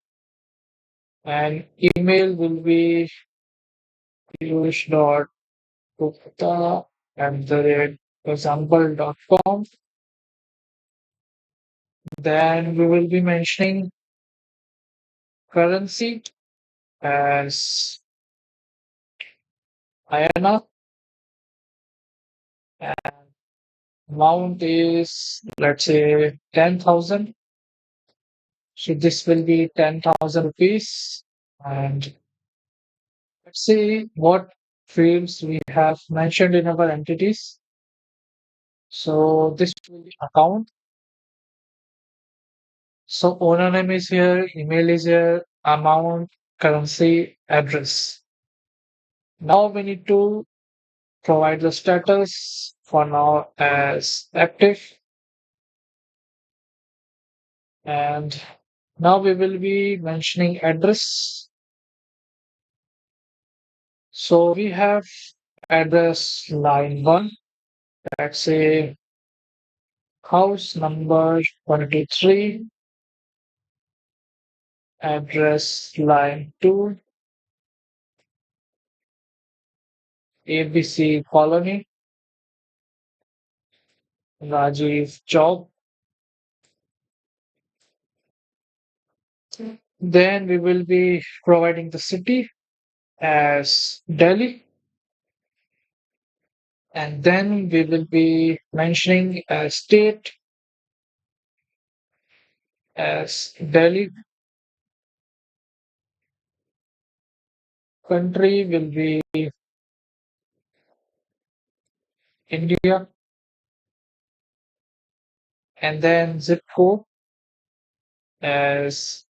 [SPEAKER 1] and email will be piyush.gupta@example.com. Then we will be mentioning currency as INR and amount is let's say 10,000. So this will be 10,000 rupees. And let's see what fields we have mentioned in our entities. So this will be account. So owner name is here, email is here, amount, currency, address. Now we need to provide the status for now as active. And now we will be mentioning address. So we have address line 1. Let's say house number 23, address line 2, ABC colony, Rajiv job. Then we will be providing the city as Delhi, and then we will be mentioning a state as Delhi. Country will be India, and then zip code as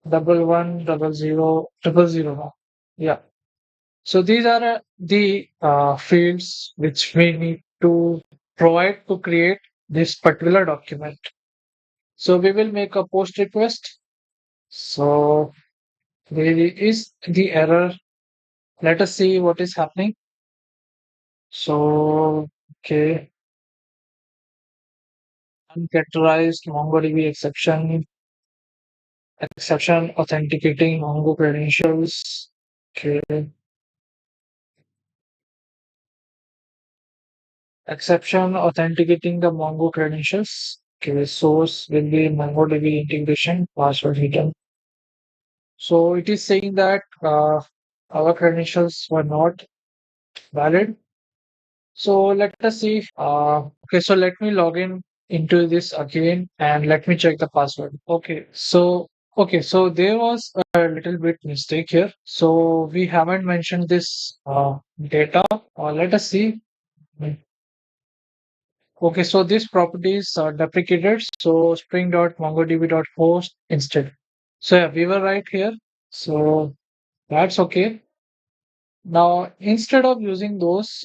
[SPEAKER 1] 110000. Yeah. So these are the fields which we need to provide to create this particular document. So we will make a post request. So there is the error. Let us see what is happening. So, okay, uncharacterized MongoDB exception authenticating Mongo credentials. Okay, exception authenticating the Mongo credentials. Okay, source will be MongoDB integration, password hidden. So it is saying that our credentials were not valid. So let us see. Okay, so let me log in into this again and let me check the password. Okay, so there was a little bit mistake here. So we haven't mentioned this data. Let us see. Okay, so this properties are deprecated. So spring.mongodb.host instead. So yeah, we were right here. So that's okay. Now, instead of using those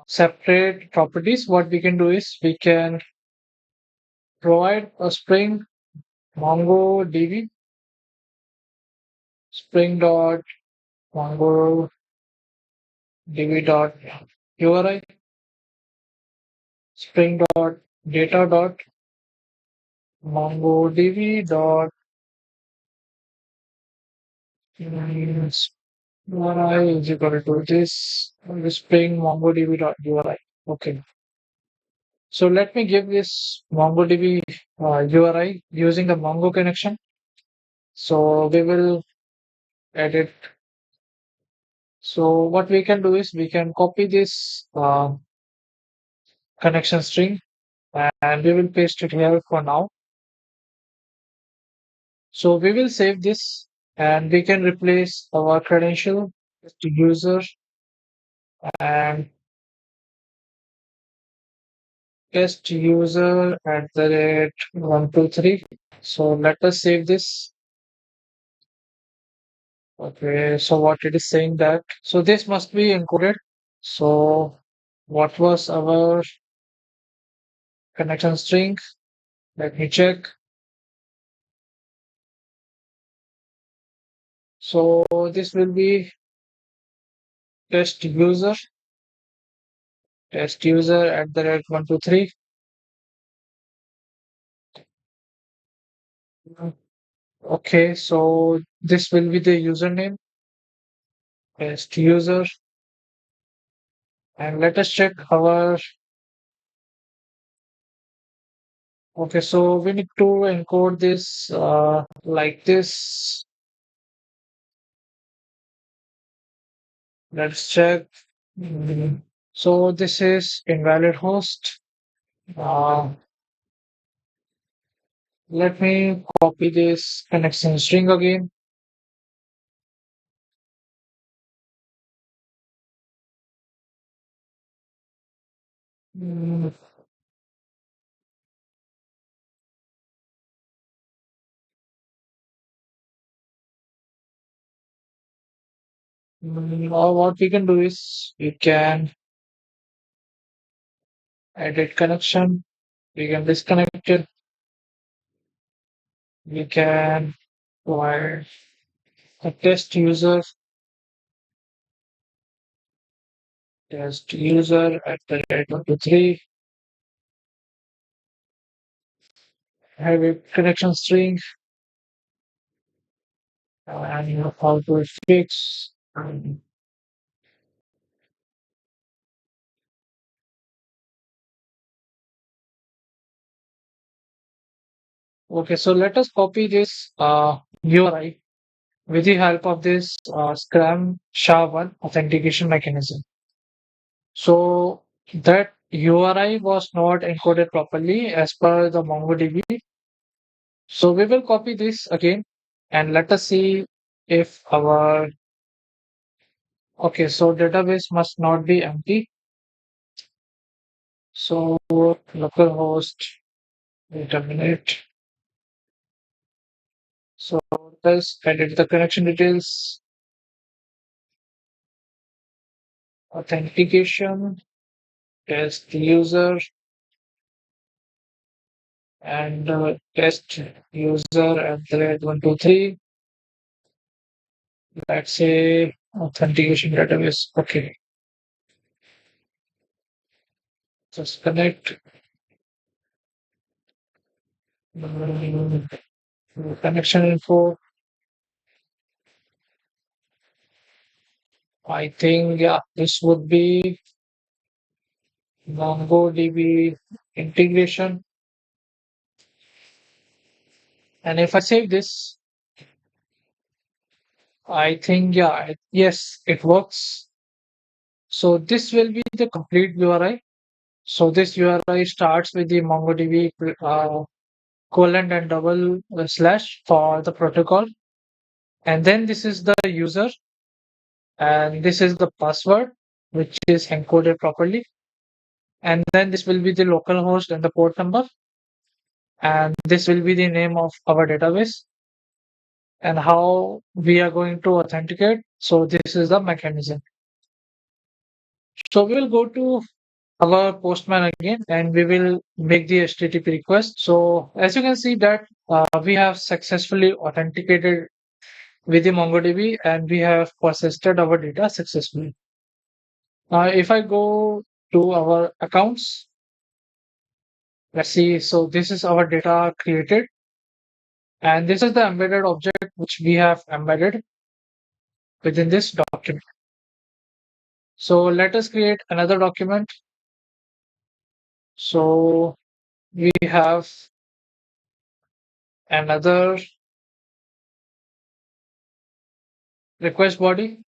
[SPEAKER 1] separate properties, what we can do is we can provide a Spring MongoDB, Spring dot MongoDB dot URI, Spring dot data dot MongoDB dot URI is equal to this Spring MongoDB dot URI. Okay. So let me give this MongoDB URI using the Mongo connection. So we will edit. So what we can do is we can copy this connection string and we will paste it here for now. So we will save this and we can replace our credential to user and test user at the rate 123. So let us save this. Okay, so what it is saying that so this must be encoded. So what was our connection string? Let me check. So this will be test user at the rate 123. Okay, so this will be the username, test user, and let us check our. Okay, so we need to encode this like this. Let's check. Mm, So this is invalid host. Uh, Let me copy this connection string again. Mm, Or what we can do is we can edit connection. We can disconnect it. We can provide a test user at the rate 123, have a connection string, and you know how to fix. Okay, so let us copy this URI with the help of this Scrum SHA-1 authentication mechanism. So that URI was not encoded properly as per the MongoDB. So we will copy this again and let us see if our okay, so database must not be empty. So localhost, wait a minute. So let's edit the connection details, authentication, test user, and test user at the rate 123. Let's say authentication database. Okay, just connect. Mm, Connection info. I think yeah, this would be MongoDB integration. And if I save this, I think, yeah, yes, it works. So this will be the complete URI. So this URI starts with the MongoDB colon and double slash for the protocol. And then this is the user, and this is the password, which is encoded properly. And then this will be the local host and the port number. And this will be the name of our database and how we are going to authenticate. So this is the mechanism. So we will go to our postman again and we will make the HTTP request. So as you can see that we have successfully authenticated with the MongoDB and we have persisted our data successfully. Now if I go to our accounts, let's see. So this is our data created and this is the embedded object which we have embedded within this document. So let us create another document. So we have another request body.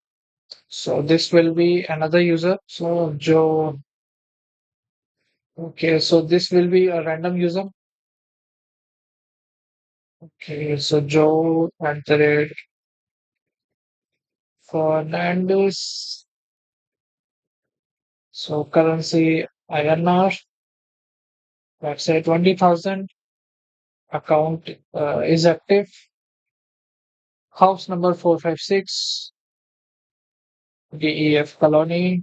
[SPEAKER 1] So this will be another user. So Joe. Okay, so this will be a random user. Okay, so Joe at the rate Fernandez. So currency INR. Let's say 20,000. Account is active. House number 456. DEF colony.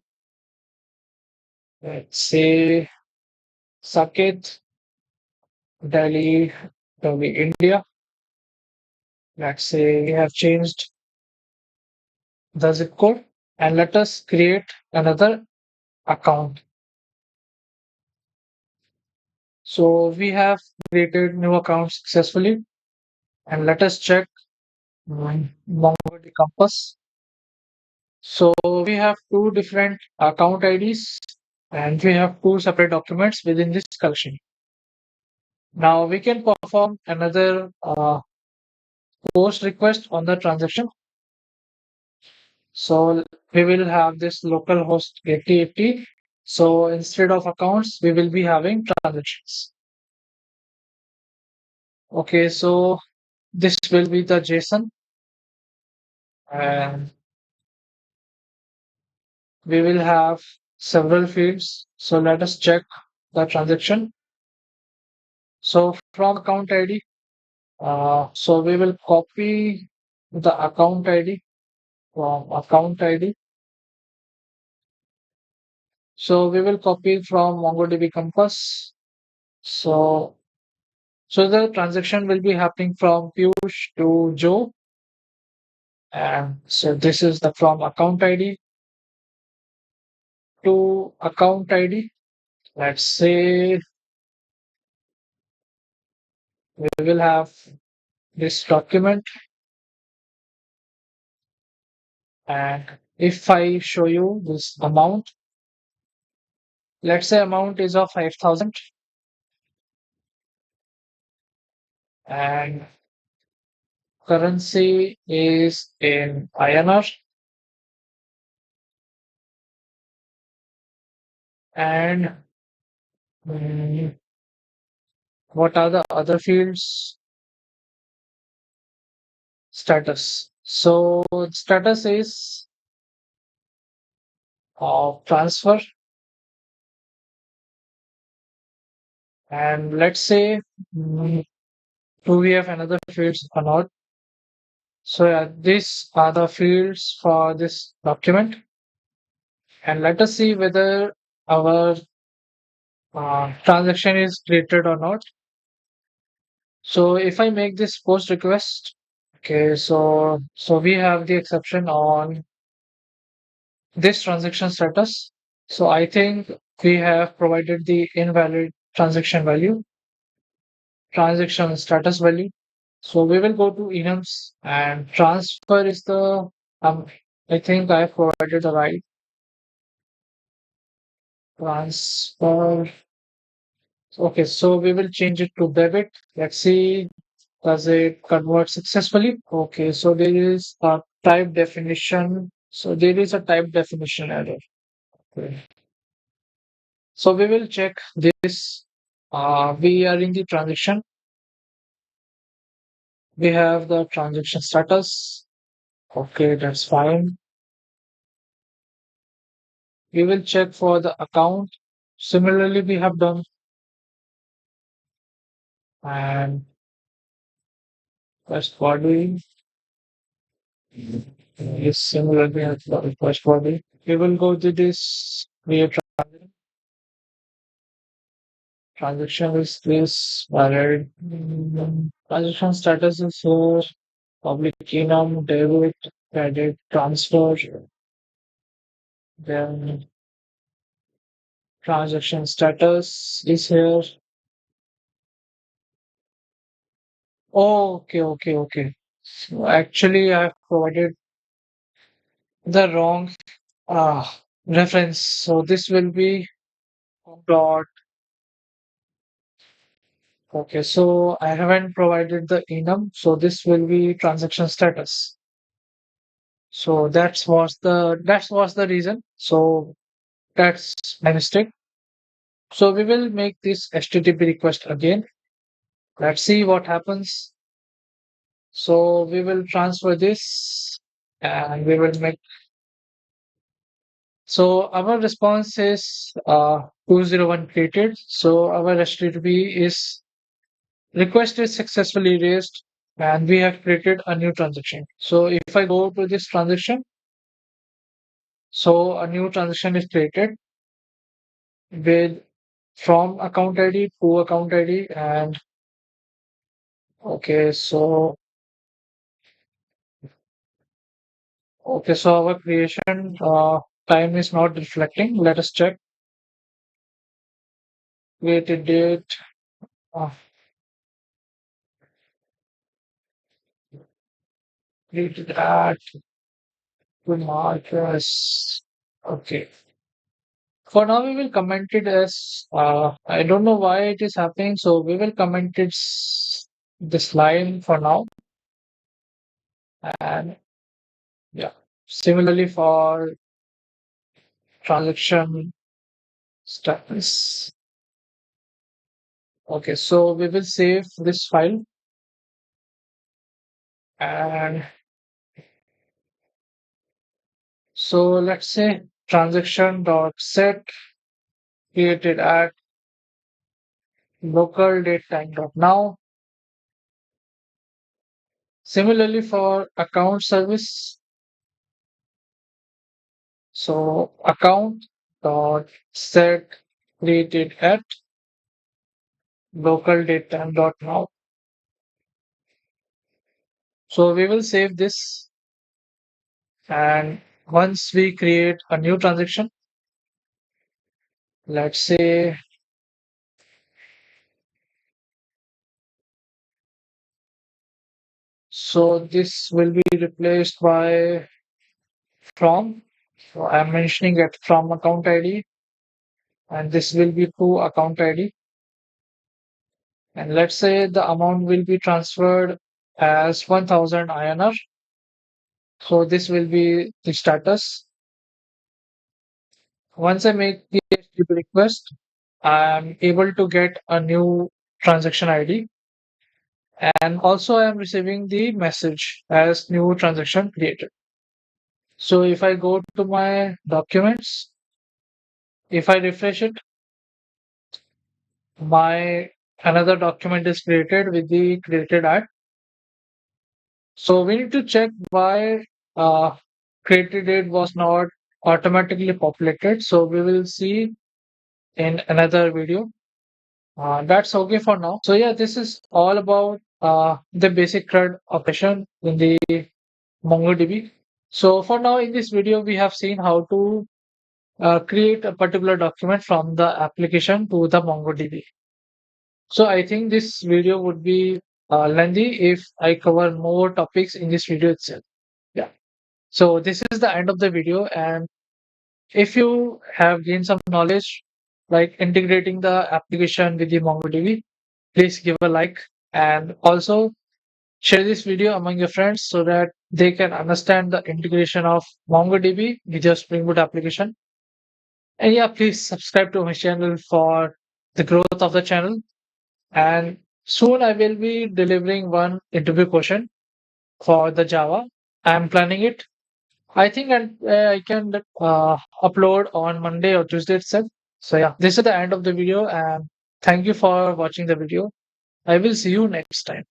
[SPEAKER 1] Let's say Saket, Delhi, Delhi, India. Let's say we have changed the zip code and let us create another account. So we have created new account successfully and let us check MongoDB Compass. So we have two different account IDs and we have two separate documents within this collection. Now we can perform another post request on the transaction. So we will have this local host get So instead of accounts, we will be having transactions. Okay, so this will be the JSON and we will have several fields. So let us check the transaction. So from account ID, so we will copy the account ID from account ID. So we will copy from MongoDB Compass. So so the transaction will be happening from Piyush to Joe. And so this is the from account ID to account ID. Let's say we will have this document. And if I show you this amount, let's say amount is of 5,000 and currency is in INR. And mm, what are the other fields? Status. So status is of transfer. And let's say mm, do we have another fields or not? So yeah, these are the fields for this document. And let us see whether our transaction is created or not. So if I make this post request, okay, so we have the exception on this transaction status. So I think we have provided the invalid transaction value, transaction status value. So we will go to enums and transfer is the I think I have provided the right transfer. Okay, so we will change it to debit. Let's see, does it convert successfully? Okay, so there is a type definition. So there is a type definition error. Okay. So we will check this. We are in the transaction. We have the transaction status. Okay, that's fine. We will check for the account. Similarly, we have done and first body is similarly as the first body. We will go to this create transaction is this valid. Transaction status is here. Public key num, debit, credit, transfer. Then transaction status is here. Oh, okay. So actually, I have provided the wrong reference. So this will be dot. Okay, so I haven't provided the enum. So this will be transaction status. So that was the reason. So that's my mistake. So we will make this HTTP request again. Let's see what happens. So we will transfer this and we will make. So our response is 201 created. So our HTTP is request is successfully raised and we have created a new transaction. So if I go to this transaction, so a new transaction is created with from account ID to account ID and okay, so our creation time is not reflecting. Let us check created date. Uh, created at to March as okay. For now, we will comment it as I don't know why it is happening, so we will comment it this line for now. And yeah, similarly for transaction status. Okay, so we will save this file and so let's say transaction dot set created at local date time dot now. Similarly for account service, so account dot set created at local date time dot now. So we will save this and once we create a new transaction, let's say so this will be replaced by from. So I'm mentioning it from account ID and this will be to account ID. And let's say the amount will be transferred as 1000 INR. So this will be the status. Once I make the HTTP request, I'm able to get a new transaction ID. And also I am receiving the message as new transaction created. So if I go to my documents, if I refresh it, my another document is created with the created at. So we need to check why created date was not automatically populated. So we will see in another video. That's okay for now. So yeah, this is all about the basic CRUD operation in the MongoDB. So for now in this video, we have seen how to create a particular document from the application to the MongoDB. So I think this video would be lengthy if I cover more topics in this video itself. Yeah. So this is the end of the video. And if you have gained some knowledge like integrating the application with the MongoDB, please give a like and also share this video among your friends so that they can understand the integration of MongoDB with your Spring Boot application. And yeah, please subscribe to my channel for the growth of the channel. And soon I will be delivering one interview question for the Java. I'm planning it. I think I can upload on Monday or Tuesday itself. So yeah, this is the end of the video and thank you for watching the video. I will see you next time.